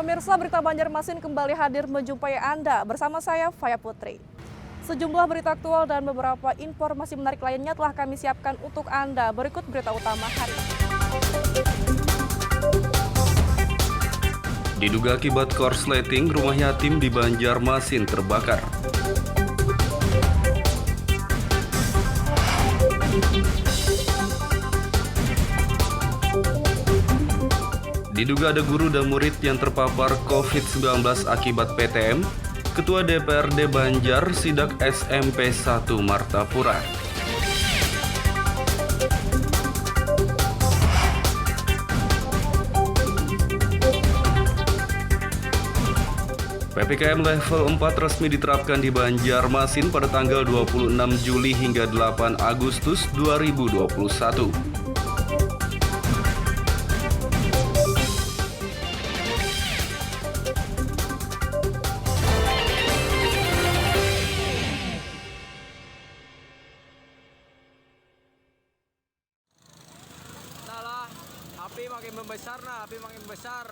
Pemirsa, berita Banjarmasin kembali hadir menjumpai Anda bersama saya, Faya Putri. Sejumlah berita aktual dan beberapa informasi menarik lainnya telah kami siapkan untuk Anda. Berikut berita utama hari ini. Diduga akibat korsleting, rumah yatim di Banjarmasin terbakar. Diduga ada guru dan murid yang terpapar COVID-19 akibat PTM, Ketua DPRD Banjar sidak SMP 1 Martapura. PPKM level 4 resmi diterapkan di Banjarmasin pada tanggal 26 Juli hingga 8 Agustus 2021. Api makin besar.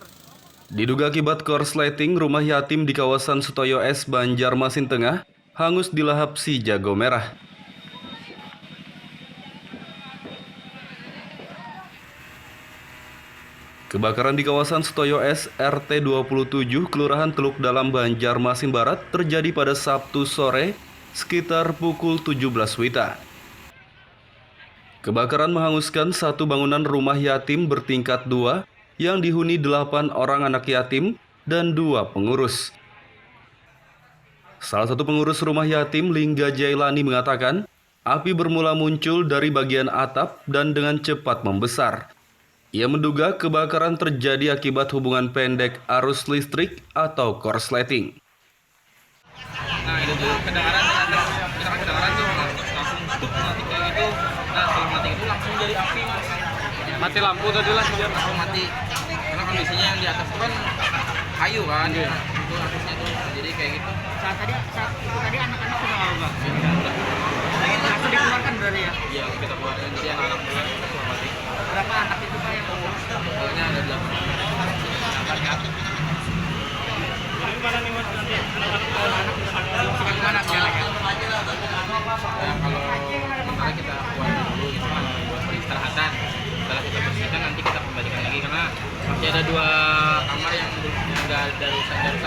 Diduga akibat korsleting, rumah yatim di kawasan Sutoyo S, Banjarmasin Tengah hangus dilahap si jago merah. Kebakaran di kawasan Sutoyo S, RT 27, Kelurahan Teluk Dalam, Banjarmasin Barat terjadi pada Sabtu sore sekitar pukul 17 WITA. Kebakaran menghanguskan satu bangunan rumah yatim bertingkat 2 yang dihuni 8 orang anak yatim dan 2 pengurus. Salah satu pengurus rumah yatim, Lingga Jailani, mengatakan api bermula muncul dari bagian atap dan dengan cepat membesar. Ia menduga kebakaran terjadi akibat hubungan pendek arus listrik atau korsleting. Nah itu tuh kedengaran tuh langsung mati kayak gitu. Nah setelah mati itu langsung jadi api. Mati lampu tadi lah langsung mati. Karena kondisinya yang di atas itu kan kayu kan. Itu atasnya tuh jadi kayak gitu. Saat itu tadi anak-anak sudah tahu nggak? Langsung dikeluarkan berarti ya? Iya kita keluarkan jadi anak-anak semua mati. Berapa anak itu Pak yang umur? Soalnya ada 8 anak. Gimana nih Mas nanti anak-anak gimana sekarang ya? Ya kalau sementara kita keluarin dulu gitu kan buat peristirahatan. Setelah kita bersihkan nanti kita kembalikan lagi karena masih ada 2 kamar yang nggak ada rusak gitu.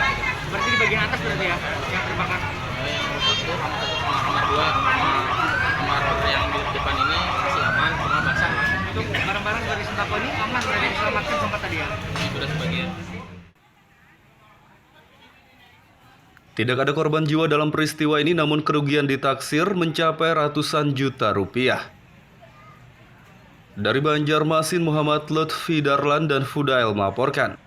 Berarti di bagian atas berarti ya yang terbakar? Yang rusak itu kamar 1 sama kamar 2 sama kamar yang di depan ini masih aman, cuma basah. Itu barang-barang dari sembako ini aman berarti diselamatkan sempat tadi ya? Sudah sebagian. Tidak ada korban jiwa dalam peristiwa ini, namun kerugian ditaksir mencapai ratusan juta rupiah. Dari Banjarmasin, Muhammad Lutfi Darlan dan Fudail melaporkan.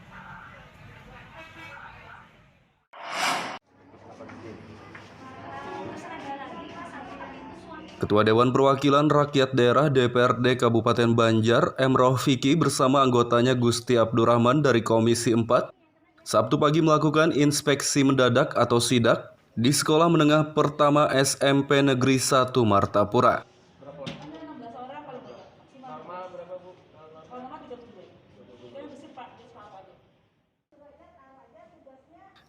Ketua Dewan Perwakilan Rakyat Daerah DPRD Kabupaten Banjar, M. Rofiki bersama anggotanya Gusti Abdurrahman dari Komisi 4, Sabtu pagi melakukan inspeksi mendadak atau sidak di Sekolah Menengah Pertama SMP Negeri 1 Martapura.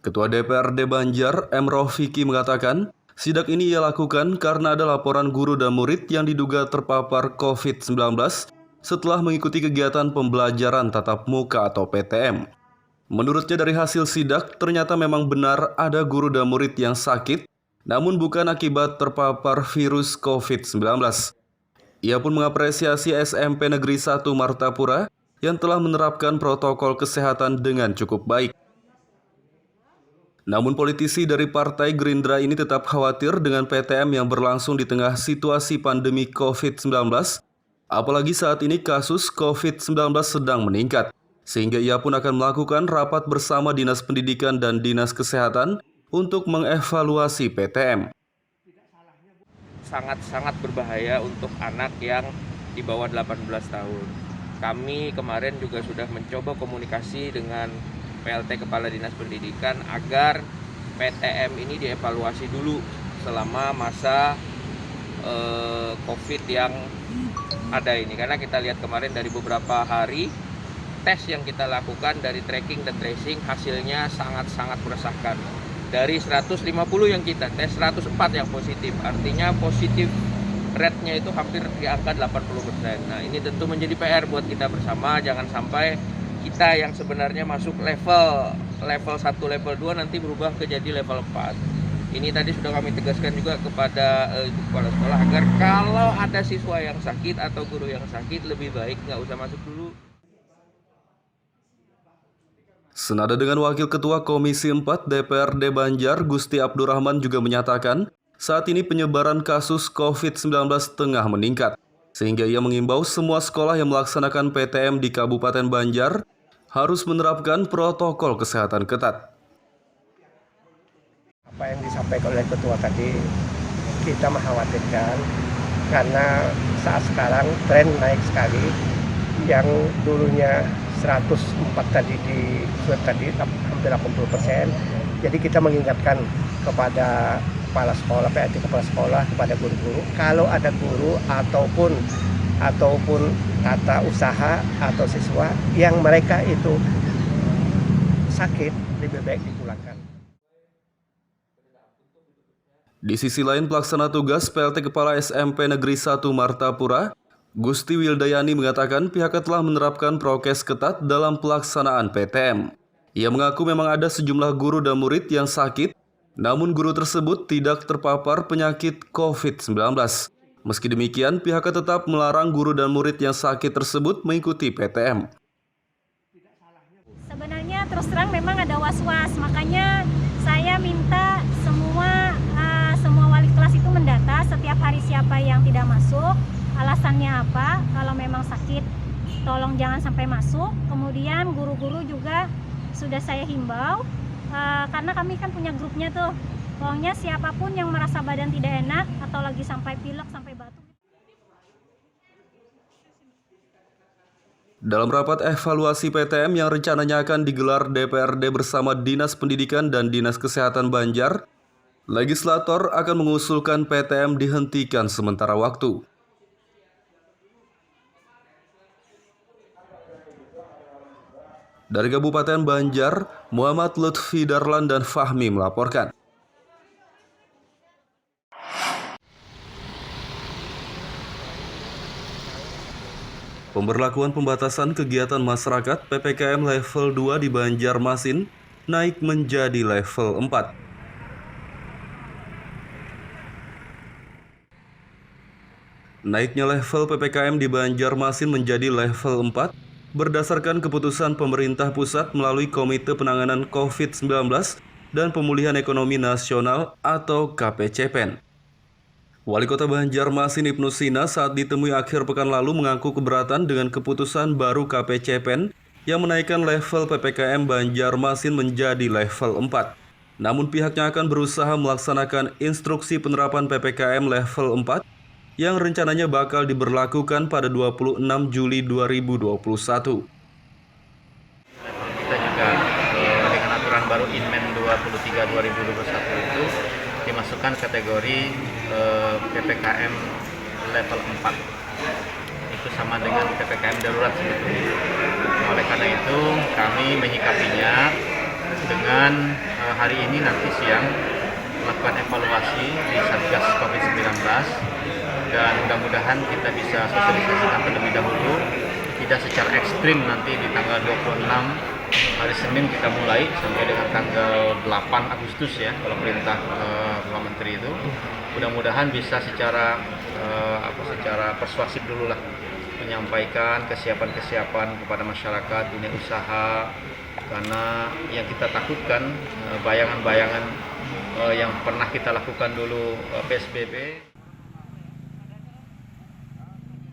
Ketua DPRD Banjar, M. Rofiki mengatakan, sidak ini ia lakukan karena ada laporan guru dan murid yang diduga terpapar COVID-19 setelah mengikuti kegiatan pembelajaran tatap muka atau PTM. Menurutnya dari hasil sidak, ternyata memang benar ada guru dan murid yang sakit, namun bukan akibat terpapar virus COVID-19. Ia pun mengapresiasi SMP Negeri 1 Martapura yang telah menerapkan protokol kesehatan dengan cukup baik. Namun politisi dari Partai Gerindra ini tetap khawatir dengan PTM yang berlangsung di tengah situasi pandemi COVID-19, apalagi saat ini kasus COVID-19 sedang meningkat. Sehingga ia pun akan melakukan rapat bersama Dinas Pendidikan dan Dinas Kesehatan untuk mengevaluasi PTM. Sangat-sangat berbahaya untuk anak yang di bawah 18 tahun. Kami kemarin juga sudah mencoba komunikasi dengan PLT Kepala Dinas Pendidikan agar PTM ini dievaluasi dulu selama masa COVID yang ada ini. Karena kita lihat kemarin dari beberapa hari tes yang kita lakukan dari tracking dan tracing hasilnya sangat-sangat meresahkan. Dari 150 yang kita tes, 104 yang positif. Artinya positif rate-nya itu hampir di angka 80%. Nah, ini tentu menjadi PR buat kita bersama. Jangan sampai kita yang sebenarnya masuk level 1, level 2 nanti berubah ke jadi level 4. Ini tadi sudah kami tegaskan juga kepada ibu kepala sekolah agar kalau ada siswa yang sakit atau guru yang sakit lebih baik nggak usah masuk dulu. Senada dengan Wakil Ketua Komisi 4 DPRD Banjar, Gusti Abdurrahman juga menyatakan, saat ini penyebaran kasus COVID-19 tengah meningkat, sehingga ia mengimbau semua sekolah yang melaksanakan PTM di Kabupaten Banjar harus menerapkan protokol kesehatan ketat. Apa yang disampaikan oleh Ketua tadi, kita mengkhawatirkan karena saat sekarang tren naik sekali, yang dulunya 104 tadi di swab tadi hampir 80%. Jadi kita mengingatkan kepada kepala sekolah, PLT kepala sekolah, kepada guru-guru, kalau ada guru ataupun tata usaha atau siswa yang mereka itu sakit, lebih baik dipulangkan. Di sisi lain, pelaksana tugas PLT Kepala SMP Negeri 1 Martapura, Gusti Wildayani mengatakan pihaknya telah menerapkan prokes ketat dalam pelaksanaan PTM. Ia mengaku memang ada sejumlah guru dan murid yang sakit, namun guru tersebut tidak terpapar penyakit COVID-19. Meski demikian, pihaknya tetap melarang guru dan murid yang sakit tersebut mengikuti PTM. Sebenarnya terus terang memang ada was-was, makanya saya minta semua wali kelas itu mendata setiap hari siapa yang tidak masuk, alasannya apa, kalau memang sakit tolong jangan sampai masuk. Kemudian guru-guru juga sudah saya himbau, karena kami kan punya grupnya tuh, pokoknya siapapun yang merasa badan tidak enak atau lagi sampai pilek, sampai batuk. Dalam rapat evaluasi PTM yang rencananya akan digelar DPRD bersama Dinas Pendidikan dan Dinas Kesehatan Banjar, legislator akan mengusulkan PTM dihentikan sementara waktu. Dari Kabupaten Banjar, Muhammad Lutfi Darlan dan Fahmi melaporkan. Pemberlakuan pembatasan kegiatan masyarakat PPKM level 2 di Banjarmasin naik menjadi level 4. Naiknya level PPKM di Banjarmasin menjadi level 4 berdasarkan keputusan pemerintah pusat melalui Komite Penanganan COVID-19 dan Pemulihan Ekonomi Nasional atau KPCPEN. Wali Kota Banjarmasin Ibnu Sina saat ditemui akhir pekan lalu mengaku keberatan dengan keputusan baru KPCPEN yang menaikkan level PPKM Banjarmasin menjadi level 4. Namun pihaknya akan berusaha melaksanakan instruksi penerapan PPKM level 4 yang rencananya bakal diberlakukan pada 26 Juli 2021. Kita juga dengan aturan baru Inmen 23/2021 itu dimasukkan kategori PPKM level 4. Itu sama dengan PPKM darurat sebetulnya. Oleh karena itu kami menyikapinya dengan hari ini nanti siang melakukan evaluasi di Satgas COVID-19 dan mudah-mudahan kita bisa sosialisasikan terlebih dahulu, tidak secara ekstrim nanti di tanggal 26 hari Senin kita mulai sampai dengan tanggal 8 Agustus ya kalau perintah Pak Menteri itu. Mudah-mudahan bisa secara persuasif dulu lah menyampaikan kesiapan-kesiapan kepada masyarakat dunia usaha, karena yang kita takutkan bayangan-bayangan yang pernah kita lakukan dulu PSBB.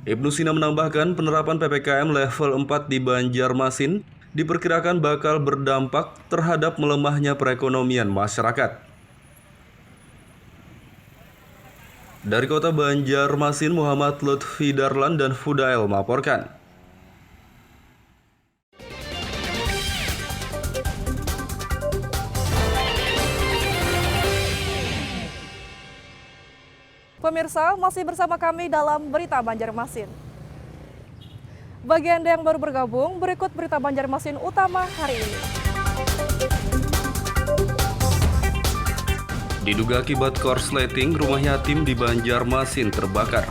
Ibnu Sina menambahkan penerapan PPKM level 4 di Banjarmasin diperkirakan bakal berdampak terhadap melemahnya perekonomian masyarakat. Dari Kota Banjarmasin, Muhammad Lutfi Darlan dan Fudail melaporkan. Pemirsa, masih bersama kami dalam Berita Banjarmasin. Bagi Anda yang baru bergabung, berikut berita Banjarmasin utama hari ini. Diduga akibat korsleting, rumah yatim di Banjarmasin terbakar.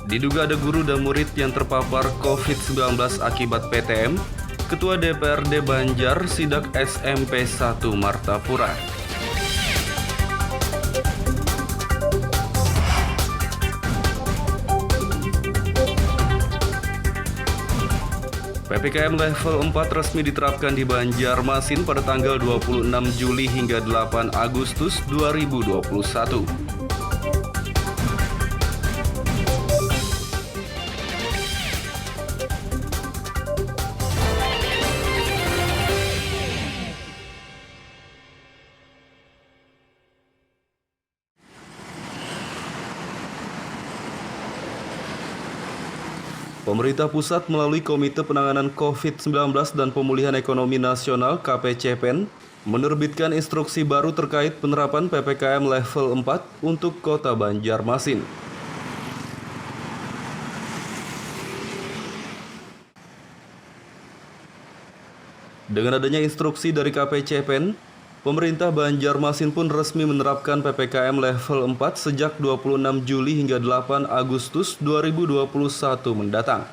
Diduga ada guru dan murid yang terpapar COVID-19 akibat PTM, Ketua DPRD Banjar sidak SMP 1 Martapura. PPKM level 4 resmi diterapkan di Banjarmasin pada tanggal 26 Juli hingga 8 Agustus 2021. Pemerintah pusat melalui Komite Penanganan COVID-19 dan Pemulihan Ekonomi Nasional (KPCPEN) menerbitkan instruksi baru terkait penerapan PPKM level 4 untuk Kota Banjarmasin. Dengan adanya instruksi dari KPCPEN, pemerintah Banjarmasin pun resmi menerapkan PPKM level 4 sejak 26 Juli hingga 8 Agustus 2021 mendatang.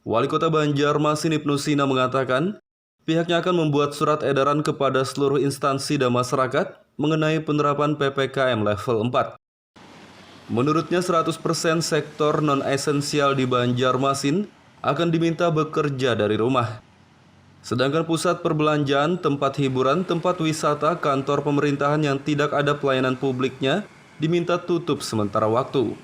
Wali Kota Banjarmasin Ibnu Sina mengatakan, pihaknya akan membuat surat edaran kepada seluruh instansi dan masyarakat mengenai penerapan PPKM level 4. Menurutnya 100% sektor non-esensial di Banjarmasin akan diminta bekerja dari rumah. Sedangkan pusat perbelanjaan, tempat hiburan, tempat wisata, kantor pemerintahan yang tidak ada pelayanan publiknya diminta tutup sementara waktu.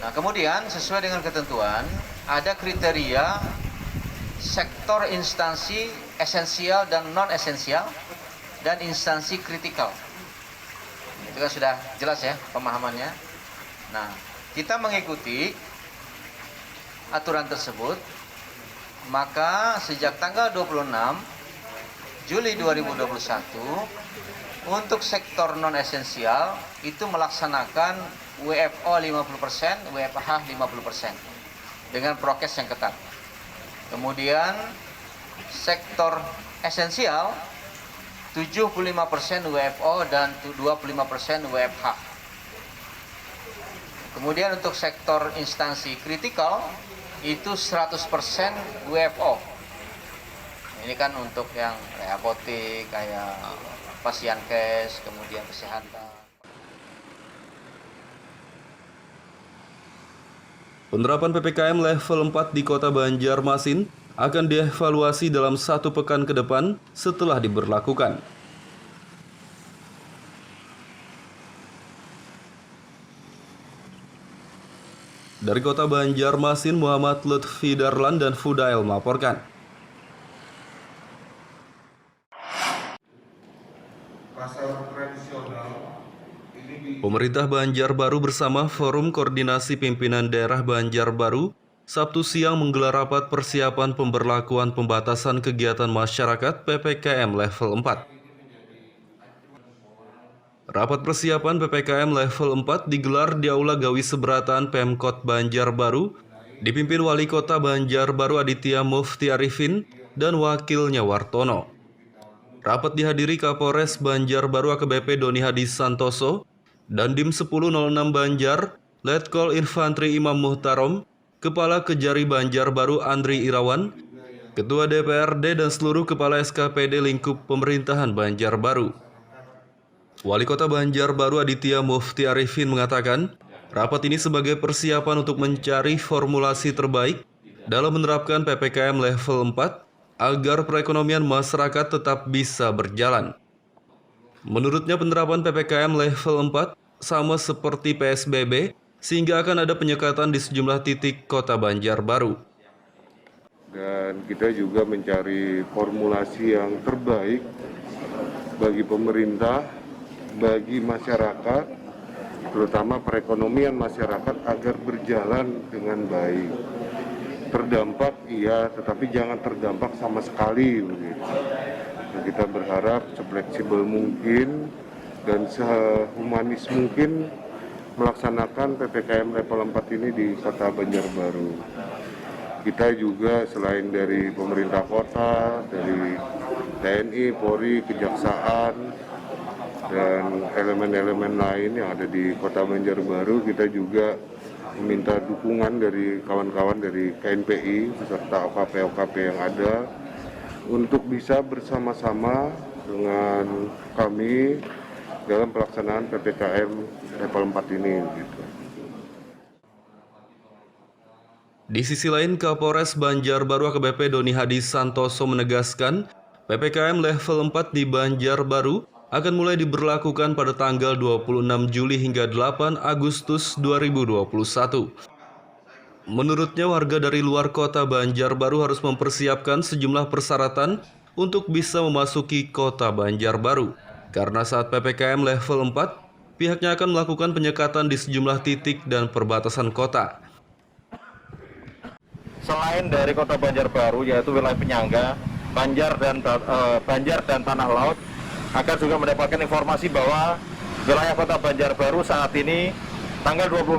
Nah, kemudian sesuai dengan ketentuan, ada kriteria sektor instansi esensial dan non-esensial dan instansi kritikal. Itu kan sudah jelas ya pemahamannya. Nah, kita mengikuti aturan tersebut, maka sejak tanggal 26 Juli 2021 untuk sektor non-esensial itu melaksanakan WFO 50%, WFH 50% dengan prokes yang ketat. Kemudian sektor esensial 75% WFO dan 25% WFH. Kemudian untuk sektor instansi kritikal itu 100% WFO. Ini kan untuk yang kayak apotek, kayak pasienkes, kemudian kesehatan. Penerapan PPKM level 4 di Kota Banjarmasin akan dievaluasi dalam 1 pekan ke depan setelah diberlakukan. Dari Kota Banjarmasin, Muhammad Lutfi Darlan dan Fudail melaporkan. Pemerintah Banjarbaru bersama Forum Koordinasi Pimpinan Daerah Banjarbaru Sabtu siang menggelar rapat persiapan pemberlakuan pembatasan kegiatan masyarakat PPKM level 4. Rapat persiapan PPKM level 4 digelar di Aula Gawi Seberatan Pemkot Banjarbaru, dipimpin Wali Kota Banjarbaru Aditya Mufti Arifin dan wakilnya Wartono. Rapat dihadiri Kapolres Banjarbaru AKBP Doni Hadi Santoso, Dandim 1006 Banjar, Letkol Infantri Imam Muhtarom, Kepala Kejari Banjarbaru Andri Irawan, Ketua DPRD dan seluruh Kepala SKPD lingkup pemerintahan Banjarbaru. Wali Kota Banjarbaru Aditya Mufti Arifin mengatakan, rapat ini sebagai persiapan untuk mencari formulasi terbaik dalam menerapkan PPKM level 4 agar perekonomian masyarakat tetap bisa berjalan. Menurutnya penerapan PPKM level 4 sama seperti PSBB sehingga akan ada penyekatan di sejumlah titik Kota Banjarbaru. Dan kita juga mencari formulasi yang terbaik bagi pemerintah, bagi masyarakat, terutama perekonomian masyarakat agar berjalan dengan baik. terdampak iya, tetapi jangan terdampak sama sekali begitu. Nah, kita berharap sefleksibel mungkin dan sehumanis mungkin melaksanakan PPKM level 4 ini di Kota Banjarbaru. Kita juga selain dari pemerintah kota, dari TNI, Polri, Kejaksaan, dan elemen-elemen lain yang ada di Kota Banjarbaru, kita juga meminta dukungan dari kawan-kawan dari KNPI beserta OKP-OKP yang ada untuk bisa bersama-sama dengan kami dalam pelaksanaan PPKM level 4 ini. Gitu. Di sisi lain, Kapolres Banjarbaru AKBP Doni Hadi Santoso menegaskan PPKM level 4 di Banjarbaru akan mulai diberlakukan pada tanggal 26 Juli hingga 8 Agustus 2021. Menurutnya, warga dari luar kota Banjarbaru harus mempersiapkan sejumlah persyaratan untuk bisa memasuki kota Banjarbaru. Karena saat PPKM level 4, pihaknya akan melakukan penyekatan di sejumlah titik dan perbatasan kota. Selain dari kota Banjarbaru, yaitu wilayah penyangga, Banjar dan Tanah Laut, akan juga mendapatkan informasi bahwa wilayah kota Banjarbaru saat ini tanggal 26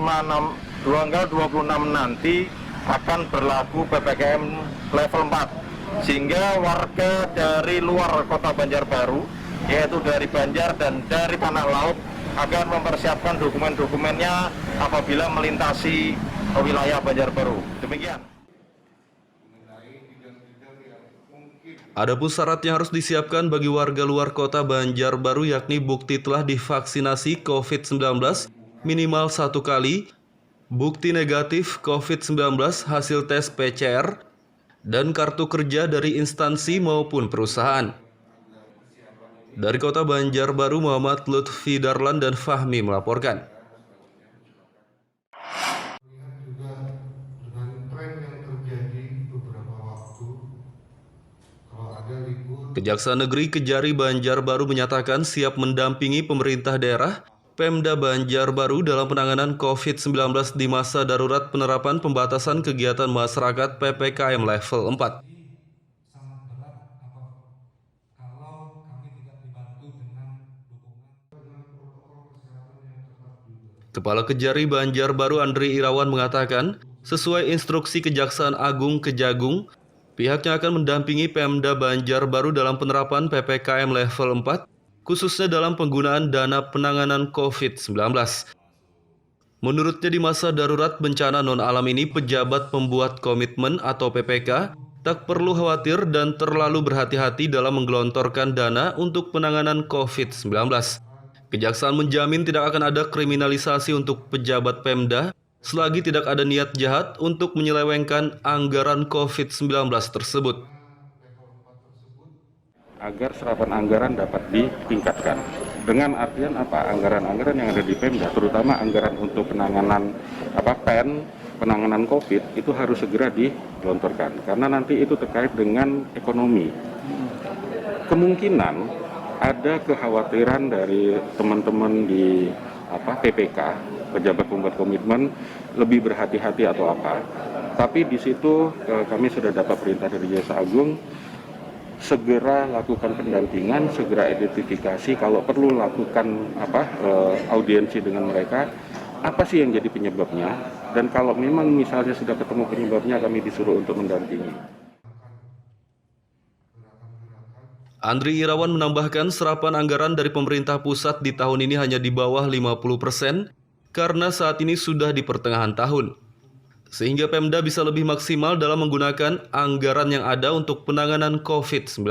nanti akan berlaku PPKM level 4. Sehingga warga dari luar kota Banjarbaru, yaitu dari Banjar dan dari Tanah Laut, akan mempersiapkan dokumen-dokumennya apabila melintasi wilayah Banjarbaru. Demikian. Adapun syarat yang harus disiapkan bagi warga luar kota Banjarbaru yakni bukti telah divaksinasi COVID-19 minimal 1 kali, bukti negatif COVID-19 hasil tes PCR, dan kartu kerja dari instansi maupun perusahaan. Dari kota Banjarbaru, Muhammad Lutfi Darlan dan Fahmi melaporkan. Kejaksaan Negeri Kejari Banjarbaru menyatakan siap mendampingi pemerintah daerah Pemda Banjarbaru dalam penanganan COVID-19 di masa darurat penerapan pembatasan kegiatan masyarakat PPKM level 4. Kepala Kejari Banjarbaru Andri Irawan mengatakan, sesuai instruksi Kejaksaan Agung Kejagung, pihaknya akan mendampingi Pemda Banjarbaru dalam penerapan PPKM level 4, khususnya dalam penggunaan dana penanganan COVID-19. Menurutnya di masa darurat bencana non-alam ini, pejabat pembuat komitmen atau PPK tak perlu khawatir dan terlalu berhati-hati dalam menggelontorkan dana untuk penanganan COVID-19. Kejaksaan menjamin tidak akan ada kriminalisasi untuk pejabat Pemda selagi tidak ada niat jahat untuk menyelewengkan anggaran COVID-19 tersebut. Agar serapan anggaran dapat ditingkatkan. Dengan artian apa? Anggaran-anggaran yang ada di Pemda, terutama anggaran untuk penanganan penanganan COVID itu harus segera digelontorkan karena nanti itu terkait dengan ekonomi. Kemungkinan ada kekhawatiran dari teman-teman di PPK, pejabat pembuat komitmen, lebih berhati-hati atau apa. Tapi di situ kami sudah dapat perintah dari Jaksa Agung, segera lakukan pendampingan, segera identifikasi, kalau perlu lakukan audiensi dengan mereka, apa sih yang jadi penyebabnya, dan kalau memang misalnya sudah ketemu penyebabnya, kami disuruh untuk mendampingi. Andri Irawan menambahkan serapan anggaran dari pemerintah pusat di tahun ini hanya di bawah 50% karena saat ini sudah di pertengahan tahun. Sehingga Pemda bisa lebih maksimal dalam menggunakan anggaran yang ada untuk penanganan COVID-19.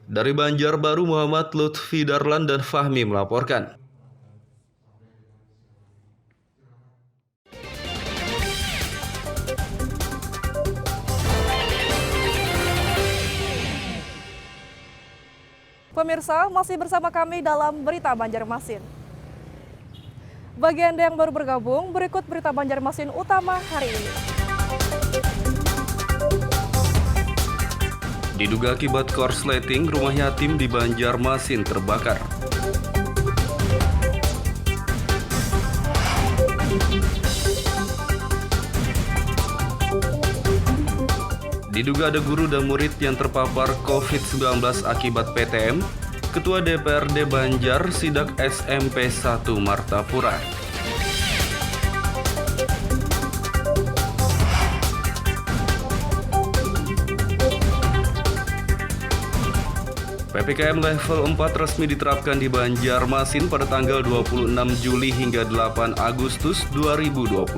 Dari Banjarbaru, Muhammad Lutfi Darlan dan Fahmi melaporkan. Pemirsa, masih bersama kami dalam Berita Banjarmasin. Bagi Anda yang baru bergabung, berikut Berita Banjarmasin utama hari ini. Diduga akibat korsleting, rumah yatim di Banjarmasin terbakar. Diduga ada guru dan murid yang terpapar COVID-19 akibat PTM, Ketua DPRD Banjar sidak SMP 1 Martapura. PPKM level 4 resmi diterapkan di Banjarmasin pada tanggal 26 Juli hingga 8 Agustus 2021.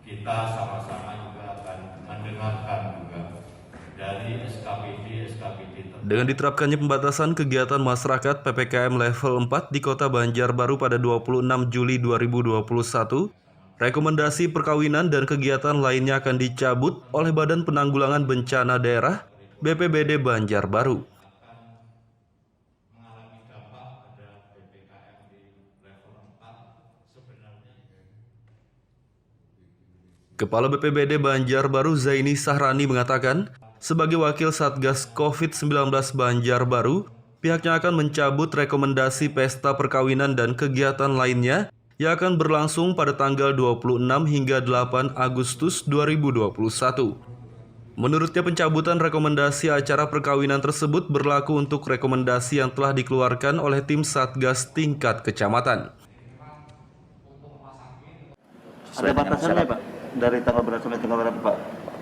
Kita sama-sama juga akan mendengarkan juga dari SKPD. Dengan diterapkannya pembatasan kegiatan masyarakat PPKM level 4 di Kota Banjarbaru pada 26 Juli 2021, rekomendasi perkawinan dan kegiatan lainnya akan dicabut oleh Badan Penanggulangan Bencana Daerah BPBD Banjarbaru. Kepala BPBD Banjarbaru Zaini Sahrani mengatakan, sebagai wakil Satgas COVID-19 Banjarbaru, pihaknya akan mencabut rekomendasi pesta perkawinan dan kegiatan lainnya yang akan berlangsung pada tanggal 26 hingga 8 Agustus 2021. Menurutnya pencabutan rekomendasi acara perkawinan tersebut berlaku untuk rekomendasi yang telah dikeluarkan oleh tim Satgas tingkat kecamatan. Ada batasannya Pak? Dari tanggal berapa sampai tanggal berapa Pak?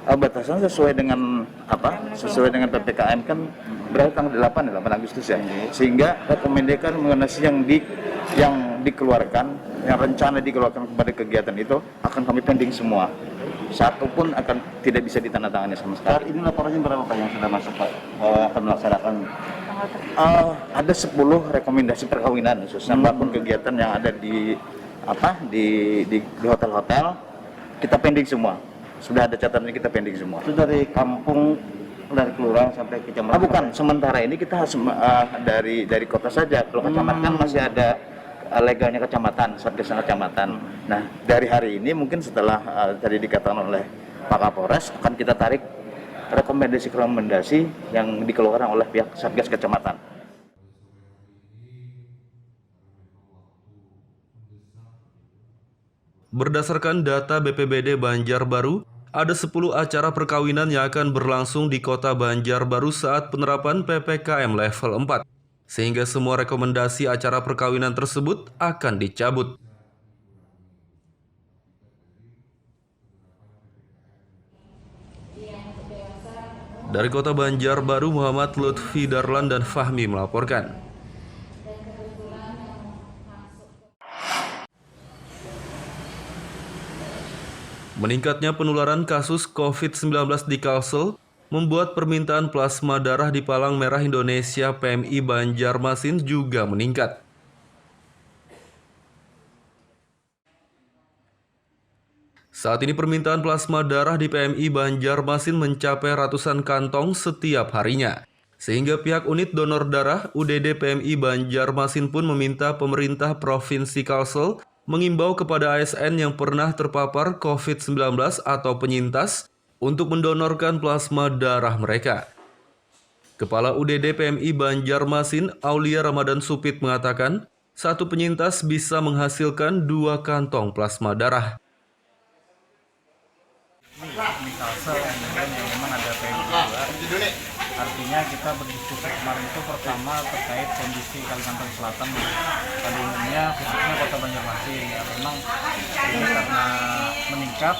Batasan sesuai dengan apa? Sesuai dengan PPKM kan berarti tanggal 8 Agustus ya. Sehingga rekomendasikan mengenai yang dikeluarkan, yang rencana dikeluarkan kepada kegiatan itu akan kami pending semua. Satu pun akan tidak bisa ditandatangani sama sekali. Saat ini laporannya berapa Pak yang sudah masuk Pak? Akan melaksanakan? Ada 10 rekomendasi perkawinan khususnya maupun kegiatan yang ada di hotel-hotel. Kita pending semua. Sudah ada catatannya, kita pending semua. Itu dari kampung, dari kelurahan sampai kecamatan? Bukan, sementara ini kita dari kota saja. Kalau kecamatan masih ada legalnya kecamatan, satgas kecamatan. Nah, dari hari ini mungkin setelah tadi dikatakan oleh Pak Kapolres, akan kita tarik rekomendasi yang dikeluarkan oleh pihak satgas kecamatan. Berdasarkan data BPBD Banjarbaru, ada 10 acara perkawinan yang akan berlangsung di Kota Banjarbaru saat penerapan PPKM level 4, sehingga semua rekomendasi acara perkawinan tersebut akan dicabut. Dari Kota Banjarbaru, Muhammad Lutfi Darlan dan Fahmi melaporkan. Meningkatnya penularan kasus COVID-19 di Kalsel membuat permintaan plasma darah di Palang Merah Indonesia PMI Banjarmasin juga meningkat. Saat ini permintaan plasma darah di PMI Banjarmasin mencapai ratusan kantong setiap harinya. Sehingga pihak unit donor darah UDD PMI Banjarmasin pun meminta pemerintah Provinsi Kalsel mengimbau kepada ASN yang pernah terpapar COVID-19 atau penyintas untuk mendonorkan plasma darah mereka. Kepala UDD PMI Banjarmasin, Aulia Ramadan Supit mengatakan, satu penyintas bisa menghasilkan 2 kantong plasma darah. Di Kalsel yang memang ada PMI juga. Artinya kita berdiskusi kemarin itu pertama terkait kondisi Kalimantan Selatan pada umumnya, khususnya Kota Banjarmasin. Ya, memang ini karena meningkat.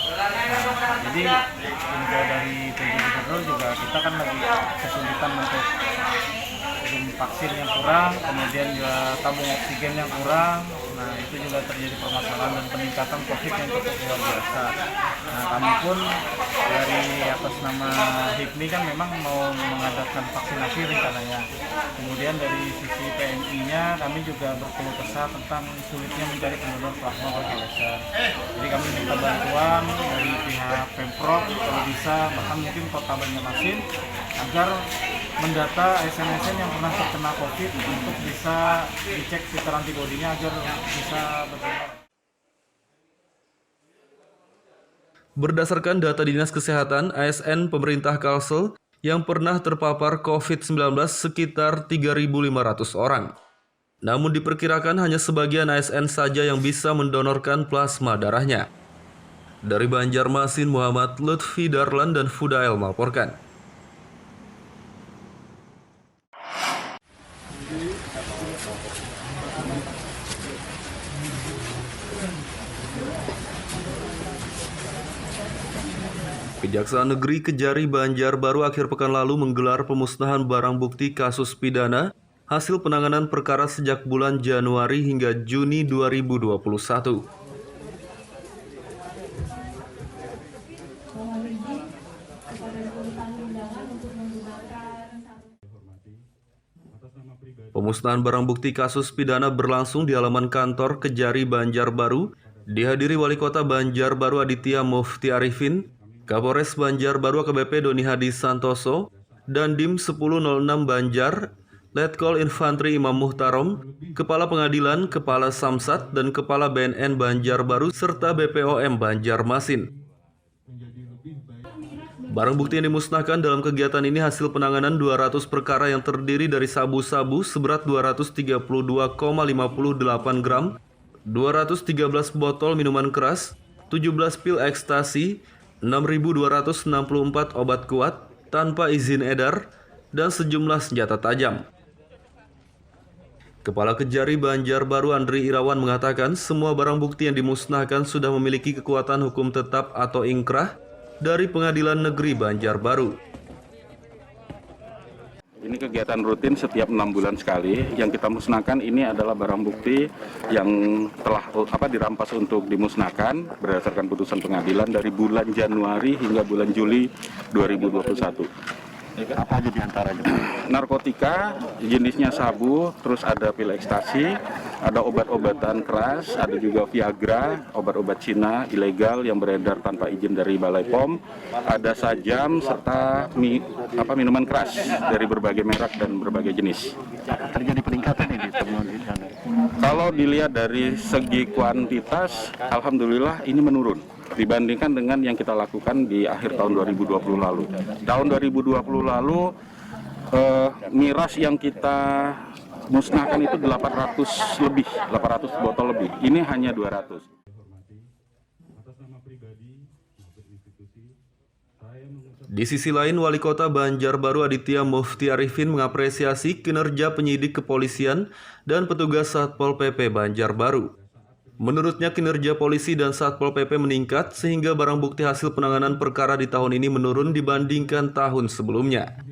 Jadi info dari PJ Gubernur juga kita kan lagi kesulitan untuk vaksin yang kurang, kemudian juga tabung oksigen yang kurang. Nah, itu juga terjadi permasalahan dan peningkatan COVID yang cukup luar biasa. Nah, kami pun dari atas nama HIPMI kan memang mau mengadakan vaksinasi rencananya. Kemudian dari sisi PMI-nya kami juga berkeluh kesah tentang sulitnya mencari pendonor plasma konvalesen. Jadi kami minta bantuan dari pihak Pemprov kalau bisa, bahkan mungkin Kota Banjarmasin, agar mendata ASN-ASN yang pernah terkena COVID untuk bisa dicek titer antibodinya agar bisa berdonor. Berdasarkan data Dinas Kesehatan, ASN pemerintah Kalsel yang pernah terpapar COVID-19 sekitar 3.500 orang. Namun diperkirakan hanya sebagian ASN saja yang bisa mendonorkan plasma darahnya. Dari Banjarmasin, Muhammad Lutfi Darlan dan Fudael melaporkan. Kejaksaan Negeri Kejari Banjarbaru akhir pekan lalu menggelar pemusnahan barang bukti kasus pidana hasil penanganan perkara sejak bulan Januari hingga Juni 2021. Pemusnahan barang bukti kasus pidana berlangsung di halaman kantor Kejari Banjarbaru, dihadiri Wali Kota Banjarbaru Aditya Mufti Arifin, Kapolres Banjarbaru AKBP Doni Hadi Santoso, dan Dim 1006 Banjar, Letkol Infantri Imam Muhtarom, Kepala Pengadilan, Kepala Samsat, dan Kepala BNN Banjarbaru, serta BPOM Banjarmasin. Barang bukti yang dimusnahkan dalam kegiatan ini hasil penanganan 200 perkara yang terdiri dari sabu-sabu seberat 232,58 gram, 213 botol minuman keras, 17 pil ekstasi, 6.264 obat kuat tanpa izin edar, dan sejumlah senjata tajam. Kepala Kejari Banjarbaru Andri Irawan mengatakan semua barang bukti yang dimusnahkan sudah memiliki kekuatan hukum tetap atau ingkrah dari Pengadilan Negeri Banjarbaru. Ini kegiatan rutin setiap 6 bulan sekali. Yang kita musnahkan ini adalah barang bukti yang telah dirampas untuk dimusnahkan berdasarkan putusan pengadilan dari bulan Januari hingga bulan Juli 2021. Apa aja diantaranya? Narkotika, jenisnya sabu, terus ada pil ekstasi, ada obat-obatan keras, ada juga Viagra, obat-obat Cina ilegal yang beredar tanpa izin dari Balai POM, ada sajam serta minuman keras dari berbagai merek dan berbagai jenis. Terjadi peningkatan ini temuan ini? Kalau dilihat dari segi kuantitas, alhamdulillah ini menurun dibandingkan dengan yang kita lakukan di akhir tahun 2020 lalu. Tahun 2020 lalu miras yang kita musnahkan itu 800 botol lebih. Ini hanya 200. Di sisi lain, Wali Kota Banjarbaru Aditya Mufti Arifin mengapresiasi kinerja penyidik kepolisian dan petugas Satpol PP Banjarbaru. Menurutnya kinerja polisi dan Satpol PP meningkat sehingga barang bukti hasil penanganan perkara di tahun ini menurun dibandingkan tahun sebelumnya.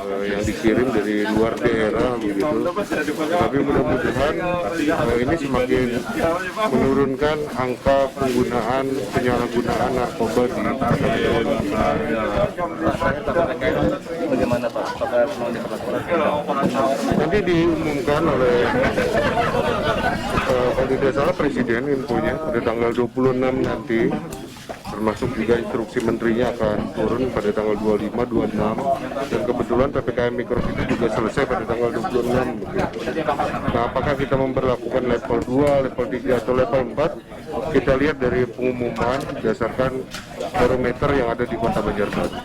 Yang dikirim dari luar daerah begitu, tapi mudah-mudahan ini semakin menurunkan angka penggunaan penyalahgunaan narkoba di Bagaimana Pak? nanti diumumkan oleh kalau tidak salah Presiden infonya pada tanggal 26 nanti, termasuk juga instruksi menterinya akan turun pada tanggal 25, 26, dan kebetulan PPKM Mikro itu juga selesai pada tanggal 26. Nah, apakah kita memperlakukan level 2, level 3, atau level 4, kita lihat dari pengumuman berdasarkan barometer yang ada di Kota Banjarbaru.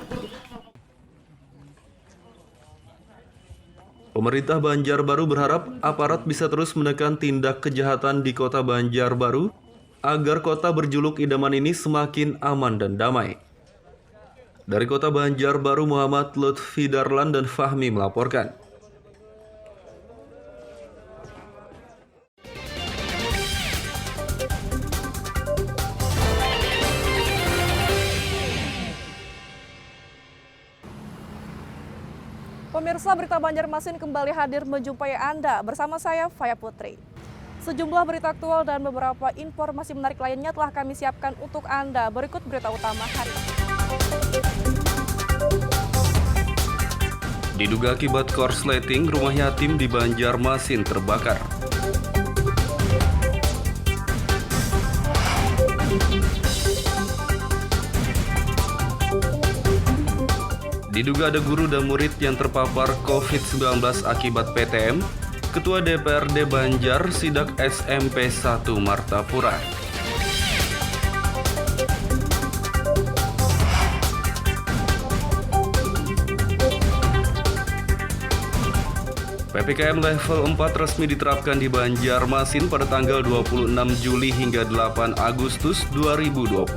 Pemerintah Banjarbaru berharap aparat bisa terus menekan tindak kejahatan di Kota Banjarbaru agar kota berjuluk idaman ini semakin aman dan damai. Dari Kota Banjarbaru, Muhammad Lutfi Darlan dan Fahmi melaporkan. Pemirsa, Berita Banjarmasin kembali hadir menjumpai Anda bersama saya, Faya Putri. Sejumlah berita aktual dan beberapa informasi menarik lainnya telah kami siapkan untuk Anda. Berikut berita utama hari ini. Diduga akibat korsleting, rumah yatim di Banjarmasin terbakar. Diduga ada guru dan murid yang terpapar COVID-19 akibat PTM, Ketua DPRD Banjar sidak SMP 1 Martapura. PPKM level 4 resmi diterapkan di Banjarmasin pada tanggal 26 Juli hingga 8 Agustus 2021.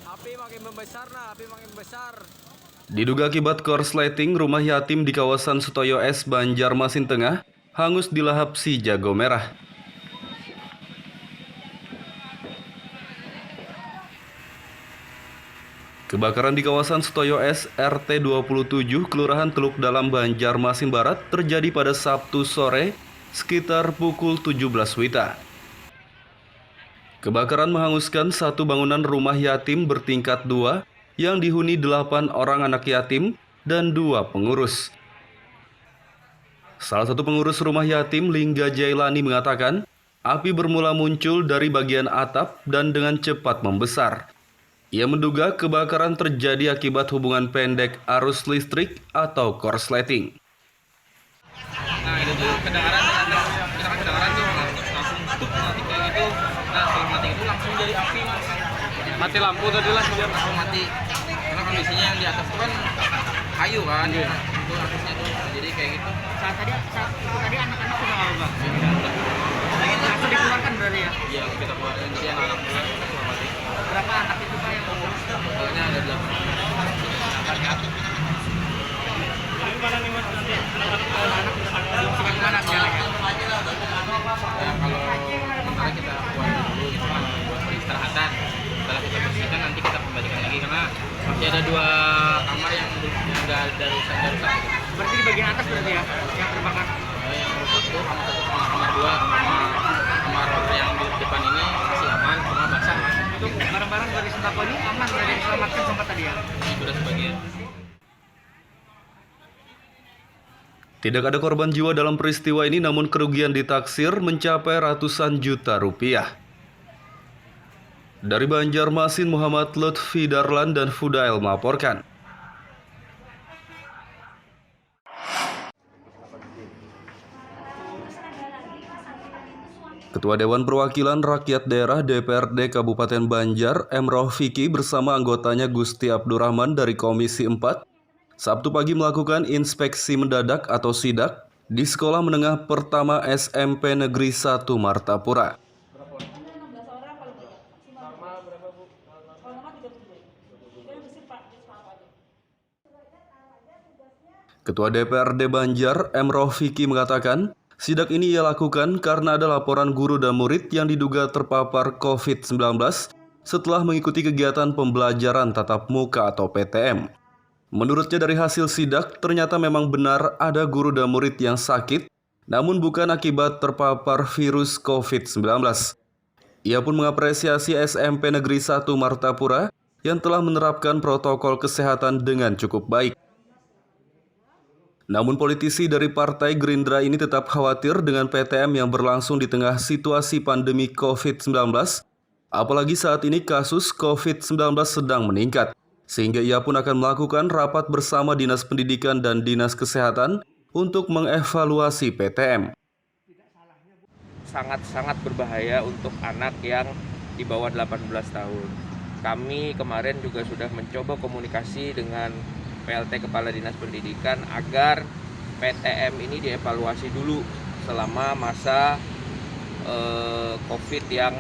Api makin membesar. Diduga akibat korsleting, rumah yatim di kawasan Sutoyo S, Banjarmasin Tengah hangus dilahap si jago merah. Kebakaran di kawasan Sutoyo S, RT 27, Kelurahan Teluk Dalam, Banjarmasin Barat terjadi pada Sabtu sore sekitar pukul 17 WITA. Kebakaran menghanguskan satu bangunan rumah yatim bertingkat 2 yang dihuni 8 orang anak yatim dan 2 pengurus. Salah satu pengurus rumah yatim, Lingga Jailani, mengatakan api bermula muncul dari bagian atap dan dengan cepat membesar. Ia menduga kebakaran terjadi akibat hubungan pendek arus listrik atau korsleting. Nah itu tuh kedengaran tuh langsung tutup mati kayak gitu. Nah setelah mati itu langsung jadi api. Mati lampu tadi langsung mati. Karena kondisinya yang di atas itu kan kayu kan. Itu atasnya tuh jadi kayak gitu. Saat tadi anak-anak sudah nggak ubah. Langsung dikeluarkan berarti ya? Iya kita keluarkan. Jadi anak-anak kita mati. Berapa anak itu Pak yang umur? Totalnya ada 8. Gimana nih Mas nanti anak-anak gimana jalannya? Ya kalau sementara kita buat dulu gitu kan buat peristirahatan. Setelah kita bersihkan nanti kita kembalikan lagi karena masih ada 2 kamar yang nggak ada rusak. Berarti di bagian atas berarti ya yang terbakar? Yang rusak itu kamar 2 kamar yang di depan ini masih aman, cuma basah Mas. Untuk barang-barang dari sembako ini aman, berada diselamatkan sempat tadi ya? Sudah sebagian. Tidak ada korban jiwa dalam peristiwa ini, namun kerugian ditaksir mencapai ratusan juta rupiah. Dari Banjarmasin, Muhammad Lutfi Darlan dan Fudail melaporkan. Ketua Dewan Perwakilan Rakyat Daerah DPRD Kabupaten Banjar, M. Rofiki bersama anggotanya Gusti Abdurrahman dari Komisi 4, Sabtu pagi melakukan inspeksi mendadak atau sidak di Sekolah Menengah Pertama SMP Negeri 1 Martapura. Ketua DPRD Banjar, M. Rofiki mengatakan, sidak ini ia lakukan karena ada laporan guru dan murid yang diduga terpapar COVID-19 setelah mengikuti kegiatan pembelajaran tatap muka atau PTM. Menurutnya dari hasil sidak, ternyata memang benar ada guru dan murid yang sakit, namun bukan akibat terpapar virus COVID-19. Ia pun mengapresiasi SMP Negeri 1 Martapura yang telah menerapkan protokol kesehatan dengan cukup baik. Namun politisi dari Partai Gerindra ini tetap khawatir dengan PTM yang berlangsung di tengah situasi pandemi COVID-19, apalagi saat ini kasus COVID-19 sedang meningkat, sehingga ia pun akan melakukan rapat bersama Dinas Pendidikan dan Dinas Kesehatan untuk mengevaluasi PTM. Sangat-sangat berbahaya untuk anak yang di bawah 18 tahun. Kami kemarin juga sudah mencoba komunikasi dengan PLT Kepala Dinas Pendidikan agar PTM ini dievaluasi dulu selama masa COVID yang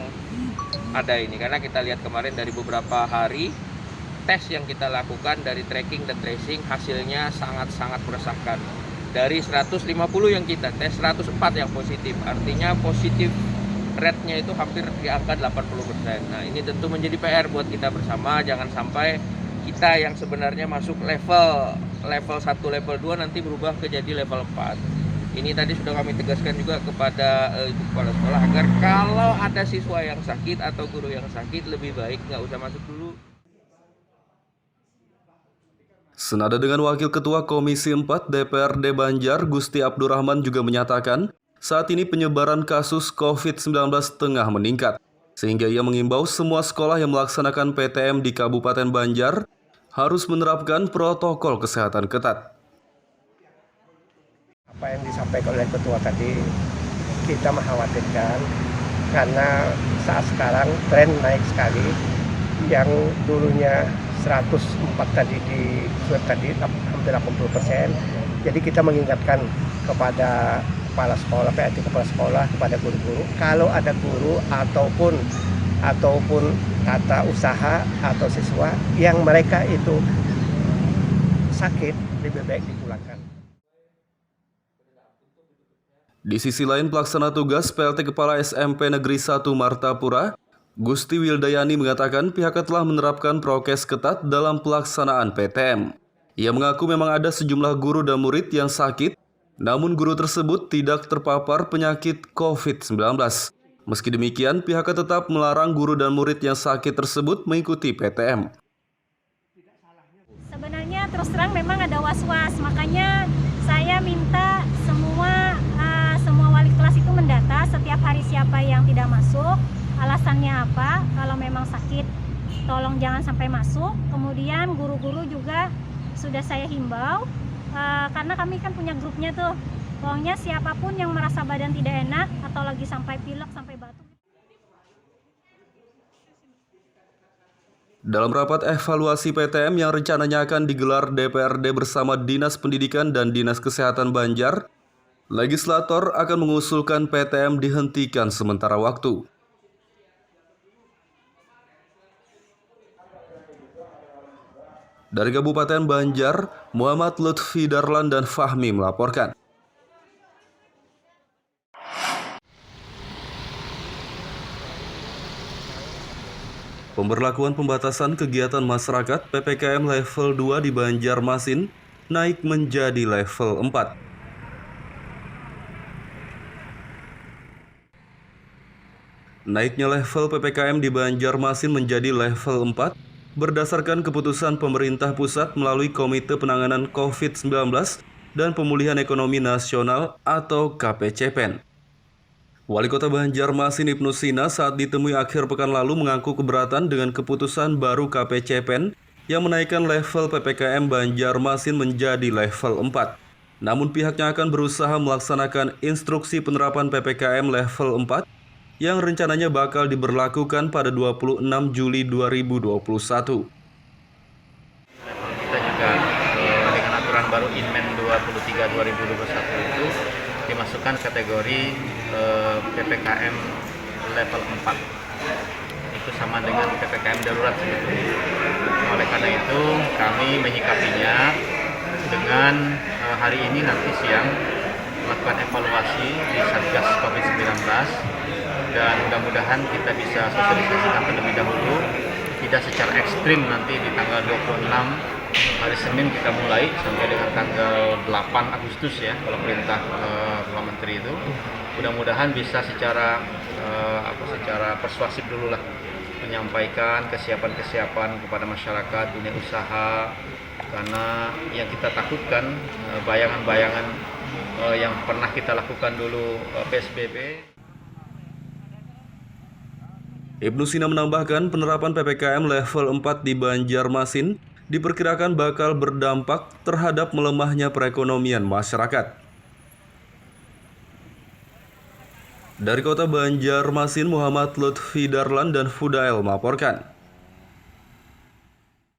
ada ini. Karena kita lihat kemarin dari beberapa hari tes yang kita lakukan dari tracking dan tracing hasilnya sangat-sangat meresahkan. Dari 150 yang kita tes, 104 yang positif. Artinya positif rate-nya itu hampir di angka 80%. Nah ini tentu menjadi PR buat kita bersama, jangan sampai kita yang sebenarnya masuk level 1, level 2 nanti berubah ke jadi level 4. Ini tadi sudah kami tegaskan juga kepada ibu kepala sekolah agar kalau ada siswa yang sakit atau guru yang sakit lebih baik nggak usah masuk dulu. Senada dengan Wakil Ketua Komisi 4 DPRD Banjar, Gusti Abdurrahman juga menyatakan saat ini penyebaran kasus COVID-19 tengah meningkat, sehingga ia mengimbau semua sekolah yang melaksanakan PTM di Kabupaten Banjar harus menerapkan protokol kesehatan ketat. Apa yang disampaikan oleh ketua tadi, kita mengkhawatirkan karena saat sekarang tren naik sekali. Yang dulunya 104 tadi di swab tadi hampir 80%. Jadi kita mengingatkan kepada kepala sekolah, PLT kepala sekolah, kepada guru-guru, kalau ada guru ataupun tata usaha atau siswa yang mereka itu sakit, lebih baik dipulangkan. Di sisi lain, pelaksana tugas PLT Kepala SMP Negeri 1 Martapura, Gusti Wildayani mengatakan pihaknya telah menerapkan prokes ketat dalam pelaksanaan PTM. Ia mengaku memang ada sejumlah guru dan murid yang sakit, namun guru tersebut tidak terpapar penyakit COVID-19. Meski demikian, pihaknya tetap melarang guru dan murid yang sakit tersebut mengikuti PTM. Sebenarnya terus terang memang ada was-was, makanya saya minta semua wali kelas itu mendata setiap hari siapa yang tidak masuk, alasannya apa, kalau memang sakit tolong jangan sampai masuk. Kemudian guru-guru juga sudah saya himbau, karena kami kan punya grupnya tuh, pokoknya siapapun yang merasa badan tidak enak atau lagi sampai pilek, sampai batuk. Dalam rapat evaluasi PTM yang rencananya akan digelar DPRD bersama Dinas Pendidikan dan Dinas Kesehatan Banjar, legislator akan mengusulkan PTM dihentikan sementara waktu. Dari Kabupaten Banjar, Muhammad Lutfi Darlan dan Fahmi melaporkan. Pemberlakuan pembatasan kegiatan masyarakat PPKM level 2 di Banjarmasin naik menjadi level 4. Naiknya level PPKM di Banjarmasin menjadi level 4 berdasarkan keputusan pemerintah pusat melalui Komite Penanganan COVID-19 dan Pemulihan Ekonomi Nasional atau KPCPEN. Wali Kota Banjarmasin Ibnu Sina saat ditemui akhir pekan lalu mengaku keberatan dengan keputusan baru KPCPEN yang menaikkan level PPKM Banjarmasin menjadi level 4. Namun pihaknya akan berusaha melaksanakan instruksi penerapan PPKM level 4 yang rencananya bakal diberlakukan pada 26 Juli 2021. Kita juga dengan aturan baru Inmen 23/2021 itu dimasukkan kategori PPKM level 4. Itu sama dengan PPKM darurat sebetulnya. Oleh karena itu kami menyikapinya dengan hari ini nanti siang melakukan evaluasi di Satgas COVID-19 dan mudah-mudahan kita bisa sosialisasikan terlebih dahulu, tidak secara ekstrim nanti di tanggal 26 hari Senin kita mulai sampai dengan tanggal 8 Agustus ya kalau perintah Pak Menteri itu. Mudah-mudahan bisa secara persuasif dulu lah menyampaikan kesiapan-kesiapan kepada masyarakat, dunia usaha, karena yang kita takutkan bayangan-bayangan yang pernah kita lakukan dulu PSBB. Ibnu Sina menambahkan penerapan PPKM level 4 di Banjarmasin diperkirakan bakal berdampak terhadap melemahnya perekonomian masyarakat. Dari Kota Banjarmasin, Muhammad Lutfi Darlan dan Fudael melaporkan.